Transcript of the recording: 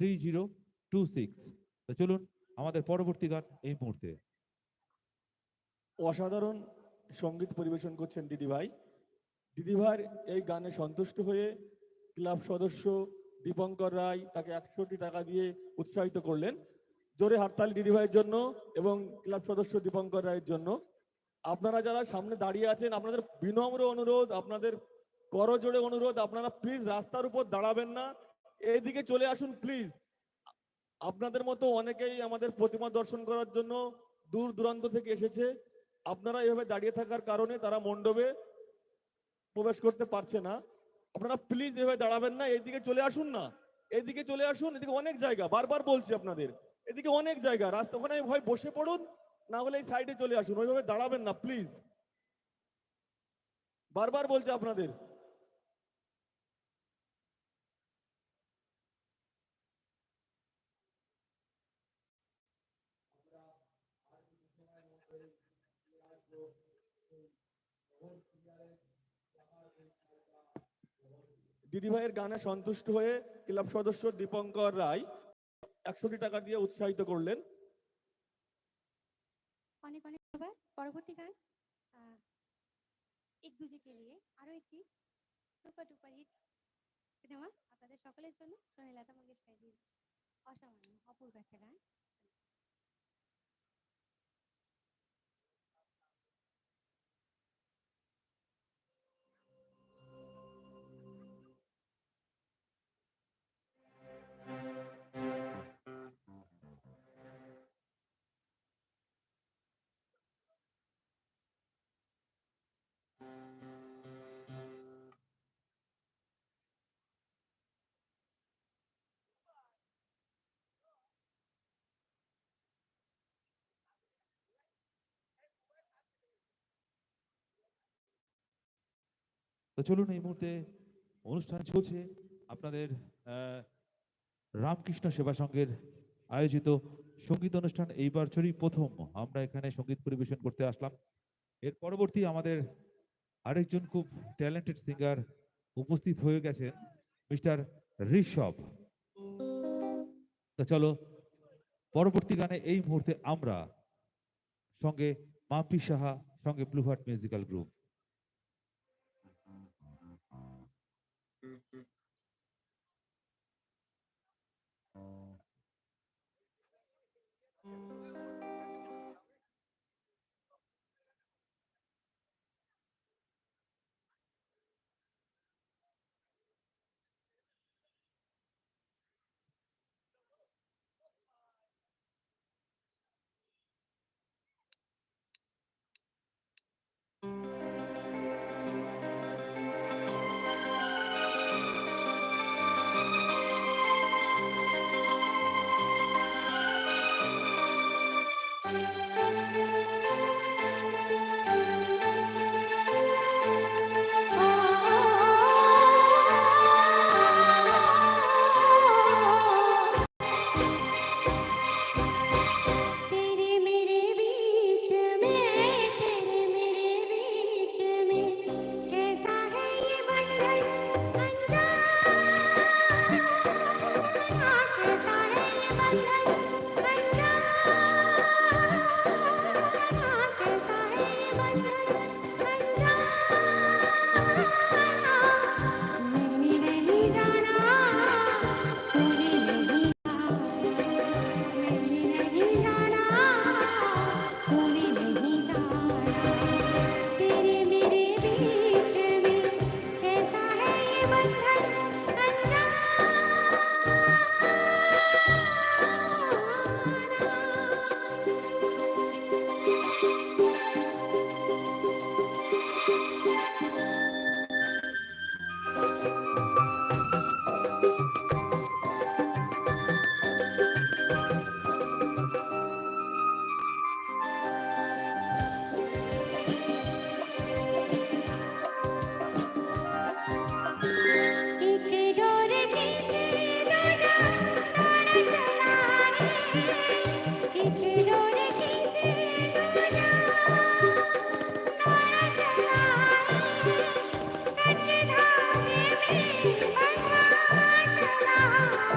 3026। তো চলুন আমাদের পরবর্তী গান এই মুহূর্তে। অসাধারণ সঙ্গীত পরিবেশন করছেন দিদিভাই। দিদিভাইয়ের এই গানে সন্তুষ্ট হয়ে ক্লাব সদস্য দীপঙ্কর রায় তাকে 100টি টাকা দিয়ে উৎসাহিত করলেন। জোরে হাততালি দিদিভাইয়ের জন্য এবং ক্লাব সদস্য দীপঙ্কর রায়ের জন্য। আপনারা যারা সামনে দাঁড়িয়ে আছেন, আপনাদের বিনম্র অনুরোধ, আপনাদের করজোড়ে অনুরোধ, আপনারা প্লিজ রাস্তার উপর দাঁড়াবেন না, এইদিকে চলে আসুন প্লিজ। আপনাদের মতো অনেকেই আমাদের প্রতিমা দর্শন করার জন্য দূর দূরান্ত থেকে এসেছে। আপনারা এভাবে দাঁড়িয়ে থাকার কারণে তারা মণ্ডপে প্রবেশ করতে পারছে না। আপনারা প্লিজ এভাবে দাঁড়াবেন না, এইদিকে চলে আসুন না, এইদিকে চলে আসুন। এদিকে অনেক জায়গা, বারবার বলছি আপনাদের, এদিকে অনেক জায়গা, রাস্তা ওখানে হয় বসে পড়ুন, না হলে এই সাইডে চলে আসুন, ওইভাবে দাঁড়াবেন না প্লিজ, বারবার বলছি আপনাদের। দিদিভাইয়ের গানে সন্তুষ্ট হয়ে ক্লাব সদস্য দীপঙ্কর রায় 100টি টাকা দিয়ে উৎসাহিত করলেন। অনেক অনেক ধন্যবাদ। পরবর্তী গান এক দুজেকে নিয়ে আরো একটি সুপার ডুপার হিট সিনেমা আপনাদের সকলের জন্য শুনে লতা মঙ্গেশকরের অসামান্য অপূর্ব একটা গান। তো চলুন এই মুহূর্তে অনুষ্ঠান চলছে আপনাদের রামকৃষ্ণ সেবা সংঘের আয়োজিত সঙ্গীত অনুষ্ঠান। এই বছরই প্রথম আমরা এখানে সঙ্গীত পরিবেশন করতে আসলাম। এর পরবর্তী আমাদের আরেকজন খুব ট্যালেন্টেড সিঙ্গার উপস্থিত হয়ে গেছেন, মিস্টার ঋষভ। তো চলো পরবর্তী গানে এই মুহূর্তে আমরা সঙ্গে মাম্পি সাহা, সঙ্গে ব্লু হার্ট মিউজিক্যাল গ্রুপ।